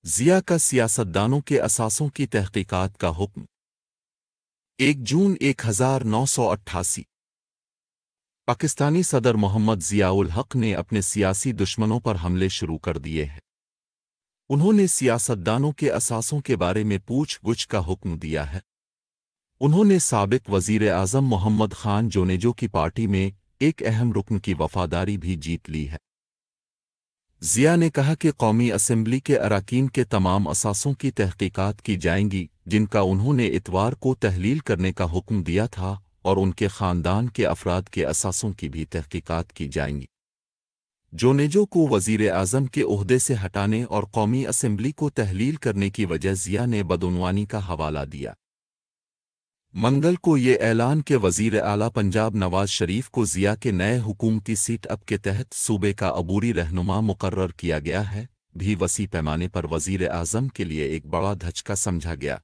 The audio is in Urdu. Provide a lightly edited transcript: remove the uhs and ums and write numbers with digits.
ضیاء کا سیاستدانوں کے اثاثوں کی تحقیقات کا حکم 1 جون 1988 پاکستانی صدر محمد ضیاء الحق نے اپنے سیاسی دشمنوں پر حملے شروع کر دیے ہیں۔ انہوں نے سیاستدانوں کے اثاثوں کے بارے میں پوچھ گچھ کا حکم دیا ہے۔ انہوں نے سابق وزیر اعظم محمد خان جونیجو کی پارٹی میں ایک اہم رکن کی وفاداری بھی جیت لی ہے۔ ضیاء نے کہا کہ قومی اسمبلی کے اراکین کے تمام اثاثوں کی تحقیقات کی جائیں گی جن کا انہوں نے اتوار کو تحلیل کرنے کا حکم دیا تھا، اور ان کے خاندان کے افراد کے اثاثوں کی بھی تحقیقات کی جائیں گی۔ جونیجو کو وزیر اعظم کے عہدے سے ہٹانے اور قومی اسمبلی کو تحلیل کرنے کی وجہ ضیاء نے بدعنوانی کا حوالہ دیا۔ منگل کو یہ اعلان کہ وزیر اعلیٰ پنجاب نواز شریف کو ضیاء کے نئے حکومتی سیٹ اپ کے تحت صوبے کا عبوری رہنما مقرر کیا گیا ہے، بھی وسیع پیمانے پر وزیر اعظم کے لیے ایک بڑا دھچکا سمجھا گیا۔